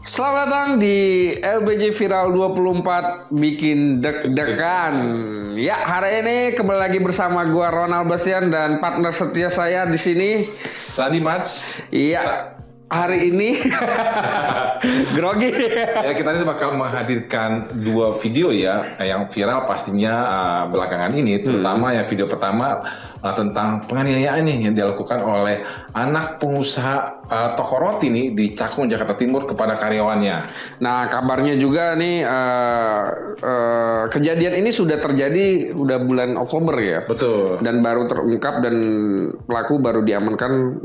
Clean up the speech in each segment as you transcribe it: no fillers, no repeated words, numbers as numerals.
Selamat datang di LBJ Viral 24 bikin deg-degan. Ya, hari ini kembali lagi bersama gua Ronald Bastian dan partner setia saya di sini Sadi Mats. Iya, hari ini grogi. Ya, kita ini bakal menghadirkan dua video ya yang viral pastinya belakangan ini, terutama yang video pertama tentang penganiayaan nih yang dilakukan oleh anak pengusaha toko roti nih di Cakung, Jakarta Timur kepada karyawannya. Nah, kabarnya juga nih kejadian ini sudah terjadi udah bulan Oktober ya. Betul. Dan baru terungkap dan pelaku baru diamankan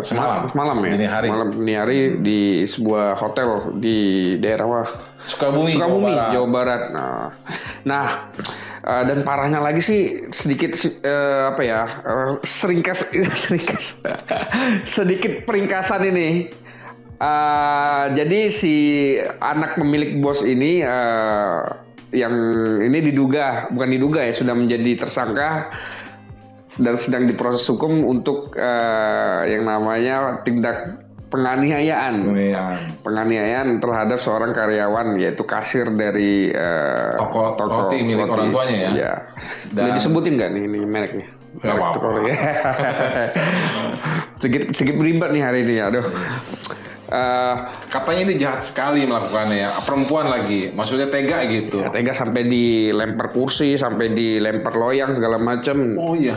semalam ya. Dini hari di sebuah hotel di daerah Sukabumi, Jawa Barat. Nah, dan parahnya lagi sih sedikit sedikit peringkasan ini. Jadi si anak pemilik bos ini yang ini bukan diduga ya, sudah menjadi tersangka dan sedang diproses hukum untuk yang namanya tindak penganiayaan terhadap seorang karyawan, yaitu kasir dari toko roti milik orang tuanya ya. Iya. Boleh disebutin nggak nih ini mereknya? Nggak apa-apa. Sedikit beribad nih hari ini, aduh. Katanya ini jahat sekali melakukannya ya, perempuan lagi, maksudnya tega gitu. Ya, tega sampai dilempar kursi, sampai dilempar loyang segala macam. Oh iya,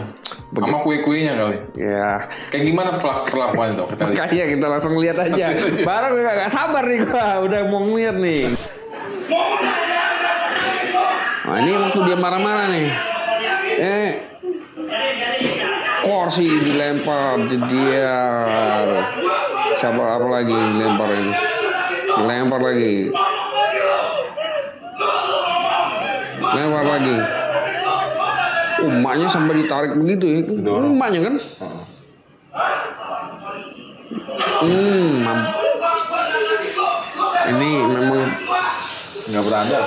sama kue-kuenya kali. Ya. Kayak gimana perlakuan itu? Makanya kita langsung lihat aja. Barang nggak sabar nih gua, udah mau ngeliat nih. Nah, ini waktu dia marah-marah nih. Kursi dilempar, jediar. Siapa apa lagi dilempar ini? Lempar lagi. Emaknya sampai ditarik begitu ya. Emaknya kan? Ini memang nggak beradab.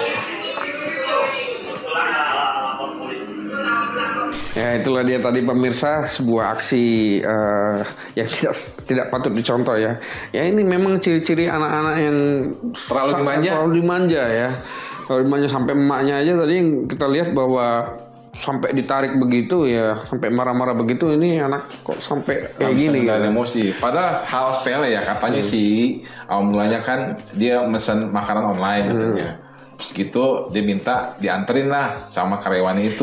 Ya, itulah dia tadi pemirsa, sebuah aksi yang tidak patut dicontoh ya. Ya, ini memang ciri-ciri anak-anak yang terlalu dimanja ya. Terlalu dimanja sampai emaknya aja tadi kita lihat bahwa sampai ditarik begitu ya, sampai marah-marah begitu, ini anak kok sampai kayak gini gitu. Emosi. Padahal hal sepele ya, katanya sih mulanya kan dia mesen makanan online katanya. Terus gitu dia minta dianterin lah sama karyawati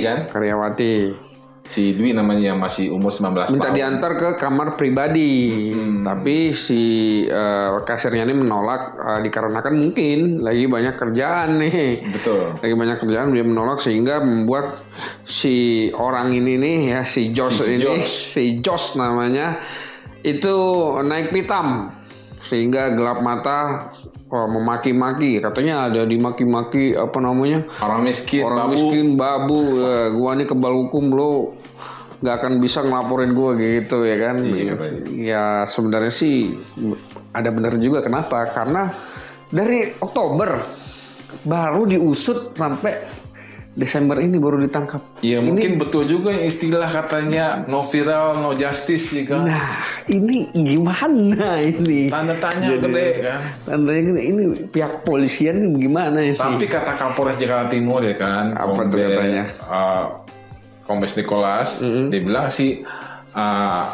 kan? Karyawati. Si Dwi namanya, yang masih umur 19 tahun. Minta diantar ke kamar pribadi. Tapi si kasirnya ini menolak dikarenakan mungkin lagi banyak kerjaan nih. Betul. Lagi banyak kerjaan, dia menolak sehingga membuat si orang ini nih ya, si Jos namanya, itu naik pitam. Sehingga gelap mata, memaki-maki, katanya ada dimaki-maki orang miskin, babu, gua nih kebal hukum, lo nggak akan bisa ngelaporin gua gitu ya kan. Iya, ya sebenarnya sih ada benar juga. Kenapa? Karena dari Oktober baru diusut sampai Desember ini baru ditangkap. Iya, mungkin betul juga yang istilah katanya no viral, no justice ya kan. Nah, ini gimana ini? Tanda tanya gede kan. Tandanya gede, ini pihak polisian ini gimana ini? Tapi kata Kapolres Jakarta Timur ya kan, apa tuh katanya? Kombes Nicholas, dia bilang sih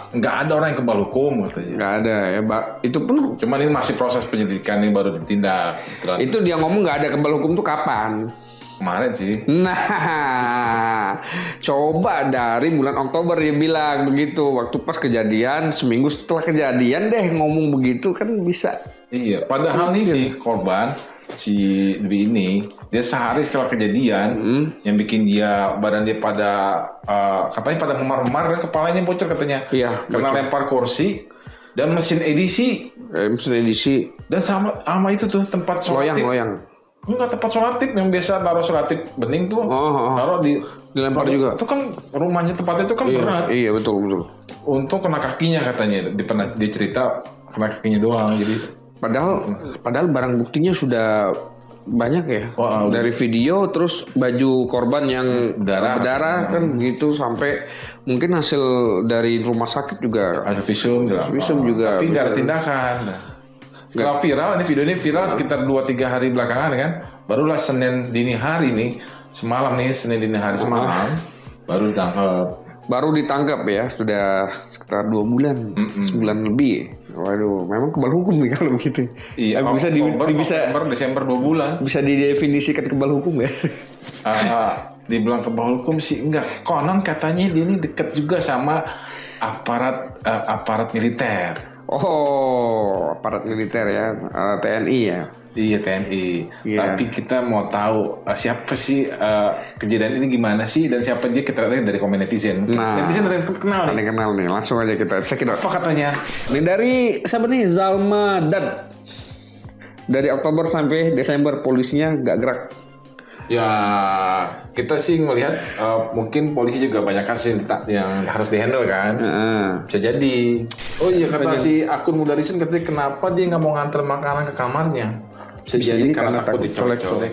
nggak ada orang yang kebal hukum katanya. Nggak ada ya, itu pun. Cuman ini masih proses penyelidikan, ini baru ditindak. Itu dia ngomong nggak ada kebal hukum tuh kapan? Kemarin sih. Nah, coba dari bulan Oktober dia bilang begitu. Waktu pas kejadian, seminggu setelah kejadian deh ngomong begitu, kan bisa. Iya, padahal nih si korban, si Dwi ini, dia sehari setelah kejadian, yang bikin badan dia katanya pada memar-memar dan kepalanya bocor katanya. Iya. Karena lempar kursi dan mesin edisi. Dan sama itu tuh tempat sholat. Loyang. Enggak, tempat sholatif yang biasa taruh sholatif bening tuh, taruh dilempar juga. Itu kan rumahnya, tempatnya itu kan berat. Iya, betul. Untuk kena kakinya katanya, dia cerita kena kakinya doang. Jadi padahal barang buktinya sudah banyak ya. Dari video, terus baju korban yang berdarah kan gitu, sampai mungkin hasil dari rumah sakit juga. Ada visum juga. Tapi nggak ada tindakan. Setelah viral, video ini viral sekitar 2-3 hari belakangan kan. Barulah Senin dini hari nih, semalam nih Senin dini hari semalam baru ditangkap. Baru ditangkap ya, sudah sekitar 2 bulan, sebulan lebih. Waduh, memang kebal hukum nih kalau begitu. Iya, bisa Oktober, Desember 2 bulan. Bisa didefinisikan kebal hukum ya? Dibilang kebal hukum sih enggak. Konon katanya dia ini dekat juga sama aparat militer. Oh, aparat militer ya, TNI ya. Iya, TNI. Iya. Tapi kita mau tahu siapa sih kejadian ini gimana sih dan siapa dia, kita lihat dari komen netizen. Netizen ada yang kenal nih. Kenal nih, langsung aja kita cek itu. Apa katanya? Ini dari siapa nih? Zalma Dad. Dari Oktober sampai Desember polisinya nggak gerak. Ya, kita sih melihat mungkin polisi juga banyak kasus yang harus dihandle kan. Bisa jadi. Oh iya, kata si akun Mudarisun katanya kenapa dia nggak mau nganter makanan ke kamarnya. Bisa jadi karena takut dicolek-colek.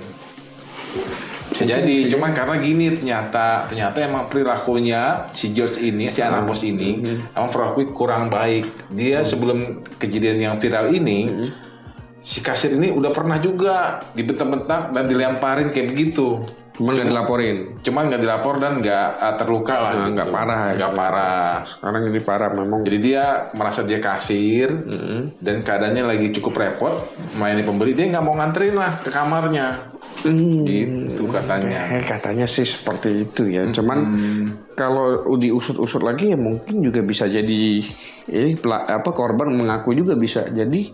Bisa jadi, cuman karena gini ternyata emang perilakunya si George ini, si anak bos ini, emang perilaku kurang baik. Dia sebelum kejadian yang viral ini, si kasir ini udah pernah juga dibentak-bentak dan dilemparin kayak begitu. Cuman nggak dilaporin. Cuman nggak dilapor dan nggak terluka lah. Gitu. Nggak parah. Nggak parah. Sekarang ini parah memang. Jadi dia merasa dia kasir dan keadaannya lagi cukup repot melayani pembeli, dia nggak mau nganterin lah ke kamarnya. Gitu katanya. Katanya sih seperti itu ya. Cuman kalau diusut-usut lagi ya mungkin juga bisa jadi ini korban mengaku juga bisa jadi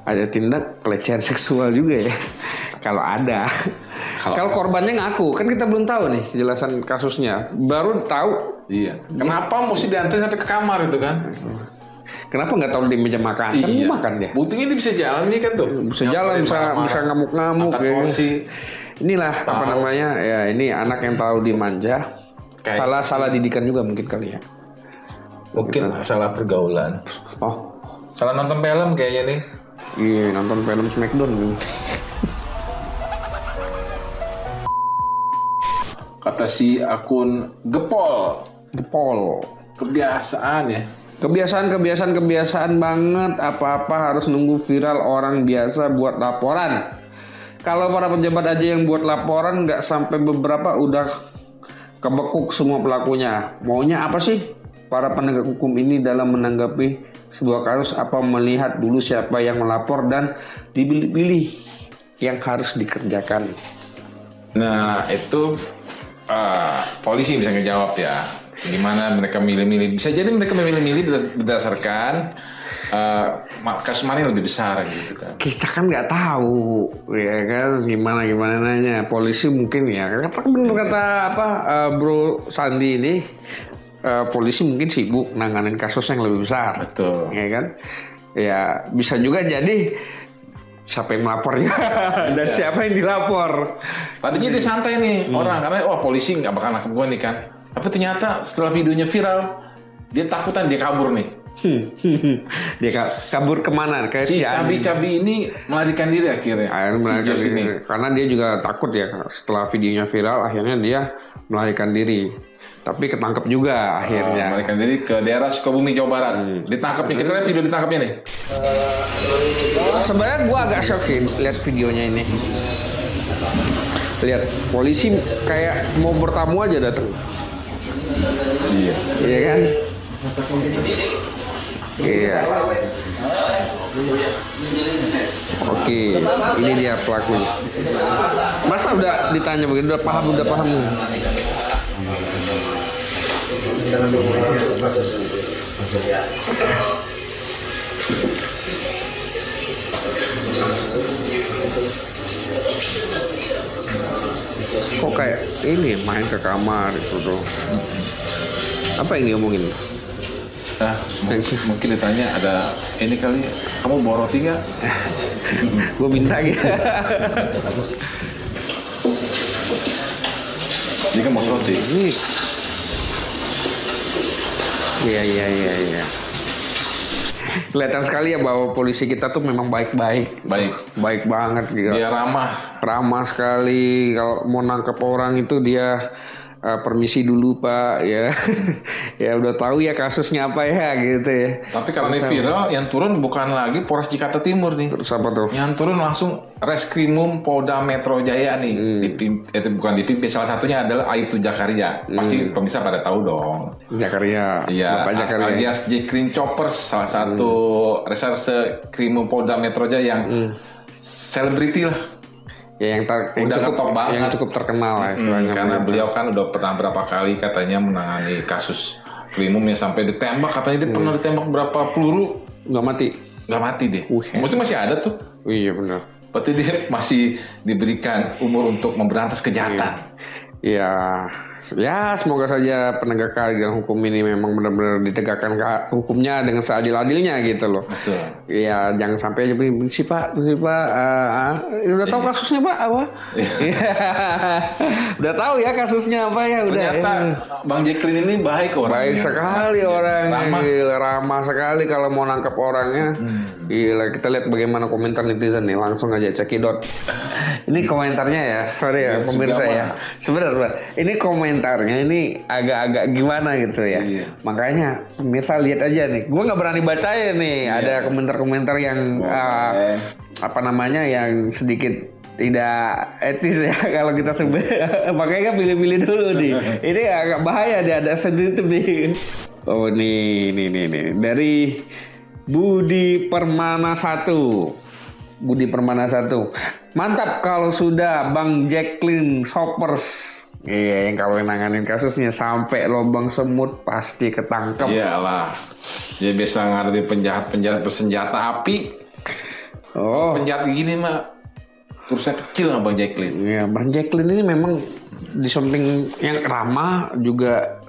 ada tindak pelecehan seksual juga ya. Kalau ada. Kalau korbannya ngaku, kan kita belum tahu nih kejelasan kasusnya. Baru tahu. Iya. Kenapa mesti diantar sampai ke kamar itu kan? Kenapa nggak tahu di meja makan? Kan dia makan dia. Buktinya dia bisa jalan nih kan tuh. Bisa jalan, bisa ngamuk-ngamuk. Ya. Inilah apa namanya? Ya ini anak yang tahu dimanja. Salah didikan juga mungkin kali ya. Mungkin salah pergaulan. Oh, salah nonton film kayaknya nih. Iya, nonton film Smackdown nih. Kata si akun Gepol. Kebiasaan ya. Kebiasaan banget. Apa-apa harus nunggu viral orang biasa buat laporan. Kalau para pejabat aja yang buat laporan nggak sampai beberapa udah kebekuk semua pelakunya. Maunya apa sih para penegak hukum ini dalam menanggapi sebuah kasus? Apa melihat dulu siapa yang melapor dan dipilih yang harus dikerjakan? Nah itu polisi bisa ngejawab ya. Gimana mereka milih-milih? Bisa jadi mereka memilih-milih berdasarkan kasus mana yang lebih besar gitu kan. Kita kan nggak tahu ya kan gimana nanya. Polisi mungkin ya kata Bro Sandi ini polisi mungkin sibuk nanganin kasus yang lebih besar. Betul. Ya kan? Ya bisa juga jadi siapa yang melapornya dan siapa yang dilapor. Tadinya dia santai nih orang karena wah polisi nggak bakal nangkep gue nih kan. Tapi ternyata setelah videonya viral dia takutan, dia kabur nih. Dia kabur kemana? Kayak si cabi-cabi ini melarikan diri akhirnya. Melarikan diri. Karena dia juga takut ya setelah videonya viral akhirnya dia melarikan diri. Tapi ketangkep juga akhirnya. Melarikan diri ke daerah Sukabumi, Jawa Barat. Ditangkap nih, kita lihat video ditangkapnya nih. Sebenarnya gua agak shock sih lihat videonya ini. Lihat polisi kayak mau bertamu aja datang. Iya. Iya kan? Iya. Oke, ini dia pelakunya. Masa udah ditanya begitu, udah paham. Kok kayak ini main ke kamar itu tuh. Apa yang diomongin? Mungkin ditanya ada ini kali, kamu bawa roti nggak? Gue minta gitu. Ini kan mau roti. Iya. Kelihatan sekali ya bahwa polisi kita tuh memang baik banget gitu. Dia ramah sekali. Kalau mau nangkep orang itu dia permisi dulu Pak ya. Ya udah tahu ya kasusnya apa ya gitu ya. Tapi kalau ini viral, yang turun bukan lagi Polres Jakarta Timur nih. Terus apa tuh? Yang turun langsung Reskrimum Polda Metro Jaya nih. Bukan dipimpin, salah satunya adalah Aibtu Jakaria. Pasti pemirsa pada tahu dong. Jakaria. Iya, Bapak Jakaria. alias J Clean Choppers, salah satu reserse Krimum Polda Metro Jaya yang selebriti lah. Ya yang, Udah ngetop banget. yang cukup terkenal lah istilahnya. Karena beliau kan udah pernah berapa kali katanya menangani kasus Krimum yang sampai ditembak, katanya dia pernah ditembak berapa peluru, Nggak mati. nggak mati deh. Maksudnya masih ada tuh. Iya benar. Berarti dia masih diberikan umur untuk memberantas kejahatan. Ya, ya semoga saja penegakan hukum ini memang benar-benar ditegakkan hukumnya dengan seadil-adilnya gitu loh. Betul. Ya jangan sampai aja sih Pak, udah tahu kasusnya Pak apa? Udah tahu ya kasusnya apa ya udah. Ternyata Bang Jacqueline ini baik orangnya. Baik sekali orangnya, Ramah. gila, ramah sekali kalau mau nangkep orangnya. Gila, kita lihat bagaimana komentar netizen nih, langsung aja cekidot. Ini komentarnya ya, sorry ya pemirsa ya. Sebentar. Ini komentarnya ini agak-agak gimana gitu ya. Iya. Makanya pemirsa lihat aja nih. Gue nggak berani bacain nih. Ada komentar-komentar yang apa namanya yang sedikit tidak etis ya kalau kita sebut. Makanya pilih-pilih dulu nih. Ini agak bahaya dia, ada sensitif nih. Oh nih dari Budi Permana 1. Mantap kalau sudah Bang Jacqueline Choppers. Iya, yang kalau nanganin kasusnya sampai lubang semut pasti ketangkep. Iyalah, dia bisa ngadepin penjahat-penjahat bersenjata api. Oh, Penjahat gini mah terusnya kecil sama Bang Jacqueline. iya, Bang Jacqueline ini memang di samping yang ramah juga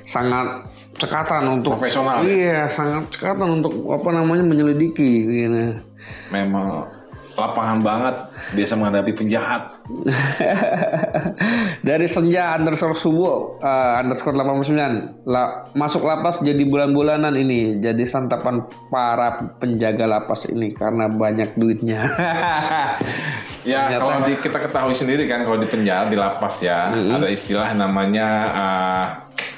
sangat cekatan untuk Profesional, Iya, sangat cekatan untuk apa namanya menyelidiki. Gitu. Memang lapangan banget, biasa menghadapi penjahat. Dari Senja _subuh _89 masuk lapas jadi bulan-bulanan ini, jadi santapan para penjaga lapas ini karena banyak duitnya. Ya, Ternyata. kalau kita ketahui sendiri kan, kalau di penjara, di lapas ya, ada istilah namanya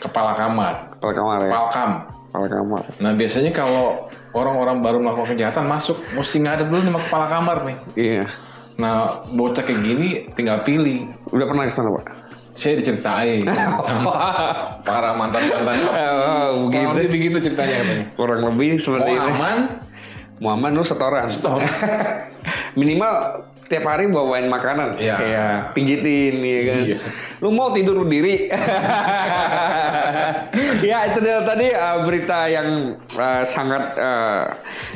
kepala kamar, Kepala kamar ya. palkam. Kepala kamar. Nah, biasanya kalau orang-orang baru melakukan kejahatan masuk, mesti ngadep dulu sama kepala kamar nih. Iya. Nah, bocah kayak gini tinggal pilih. Udah pernah ke sana, Pak? Saya diceritain sama para mantan-mantan. Oh, Kurang lebih begitu ceritanya katanya. Kurang lebih seperti Mau ini. aman, Muhammad lu setoran. Minimal tiap hari bawain makanan, Iya. ya pijitin, ya kan. Iya. Lu mau tidur berdiri. Ya itu dia tadi berita yang sangat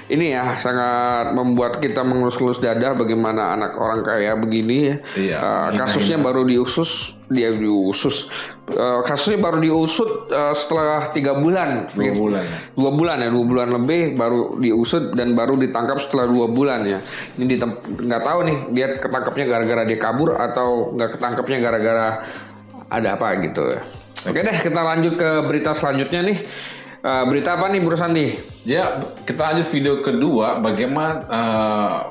ini ya, sangat membuat kita mengelus-elus dada bagaimana anak orang kaya begini ya. Iya. Kasusnya baru kasusnya baru diusut setelah 3 bulan. 2 bulan. 2 bulan ya, 2 bulan lebih baru diusut dan baru ditangkap setelah 2 bulan ya. Ini nggak tahu nih dia ketangkapnya gara-gara dia kabur atau nggak ketangkapnya gara-gara ada apa gitu ya. Oke deh, kita lanjut ke berita selanjutnya nih. Berita apa nih Bro Sandi? Ya, kita lanjut video kedua. Bagaimana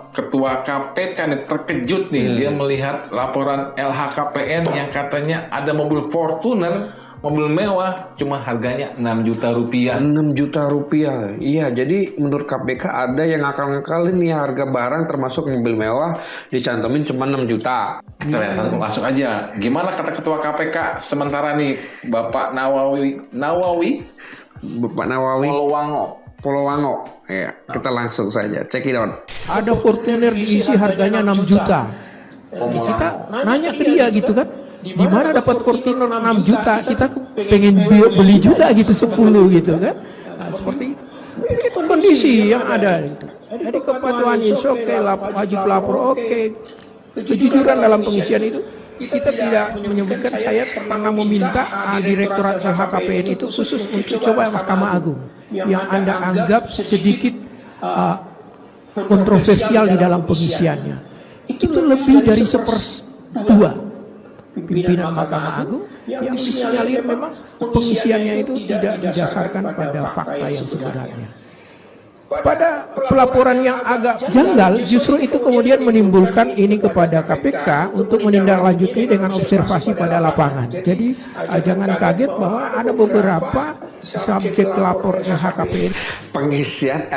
Ketua KPK nih terkejut nih, dia melihat laporan LHKPN yang katanya ada mobil Fortuner, mobil mewah, cuma harganya 6 juta rupiah. 6 juta rupiah. Iya, jadi menurut KPK ada yang ngakal-ngakalin nih harga barang termasuk mobil mewah dicantumin cuma 6 juta. Kita lihat langsung aja. Gimana kata Ketua KPK sementara nih Bapak Nawawi Bapak Nawawi Polowango. Ya, kita langsung saja cek it out. Ada Fortuner diisi harganya 6 juta. Kita nanya ke dia gitu kan, di mana dapat Fortuner 6 juta? Kita pengen beli juga gitu 10 gitu kan. Nah, seperti itu kondisi yang ada gitu. Jadi kepatuhannya oke, wajib lapor oke. Kejujuran dalam pengisian itu kita tidak menyebutkan. Saya pernah meminta Direktorat LHKPN itu khusus untuk coba Mahkamah Agung yang Anda anggap sedikit kontroversial di dalam pengisiannya. Itu lebih dari 1/2 pimpinan Mahkamah Agung yang disinyalir memang pengisiannya itu tidak didasarkan pada fakta yang sebenarnya. pada pelaporan yang agak janggal, justru itu kemudian menimbulkan ini kepada KPK untuk menindaklanjuti dengan observasi pada lapangan. Jadi jangan kaget bahwa ada beberapa subjek lapor LHKPN. Pengisian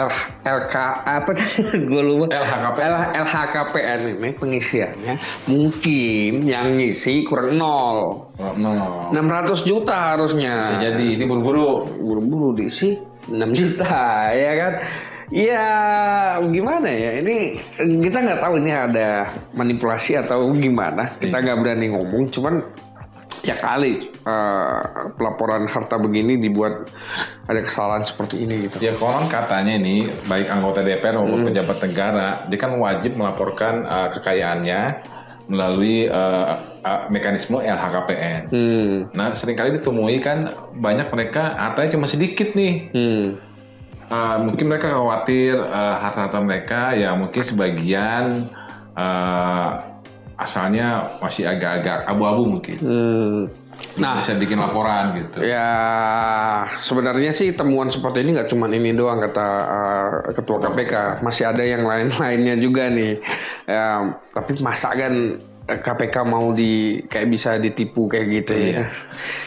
LK apa gue lupa LHKPN ini pengisiannya mungkin yang ngisi kurang 600 juta harusnya. Bisa jadi ini buru-buru diisi 6 juta ya kan. Ya gimana ya, ini kita nggak tahu ini ada manipulasi atau gimana, kita nggak berani ngomong, cuman ya kali pelaporan harta begini dibuat ada kesalahan seperti ini gitu. Ya konon katanya ini baik anggota DPR maupun pejabat negara, dia kan wajib melaporkan kekayaannya melalui mekanisme LHKPN. Nah seringkali ditemui kan banyak mereka hartanya cuma sedikit nih. Mungkin mereka khawatir harta-harta mereka ya mungkin sebagian asalnya masih agak-agak abu-abu mungkin. Nah, bisa bikin laporan gitu. Ya sebenarnya sih temuan seperti ini nggak cuma ini doang kata Ketua KPK, masih ada yang lain-lainnya juga nih. Ya, tapi masa kan KPK mau kayak bisa ditipu kayak gitu ya.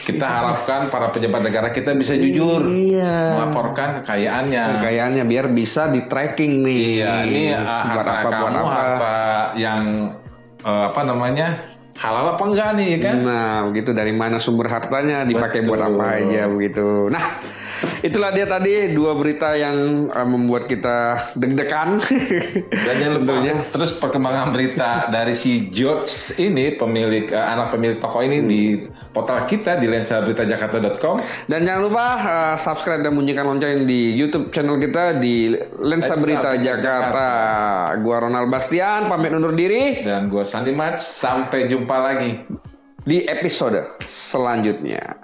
Kita harapkan para pejabat negara kita bisa jujur melaporkan kekayaannya biar bisa di tracking nih. Iya, ini harta kamu harta yang halal apa enggak nih kan? Nah, begitu dari mana sumber hartanya, dipakai buat apa aja begitu. Nah, itulah dia tadi 2 berita yang membuat kita deg-degan. Dan jangan lupa terus perkembangan berita dari si George ini, anak pemilik toko ini di portal kita di lensaberitajakarta.com. Dan jangan lupa subscribe dan bunyikan lonceng di YouTube channel kita di Lensa Berita Jakarta. Gua Ronald Bastian pamit undur diri, dan gua Sandi Mats, sampai jumpa lagi di episode selanjutnya.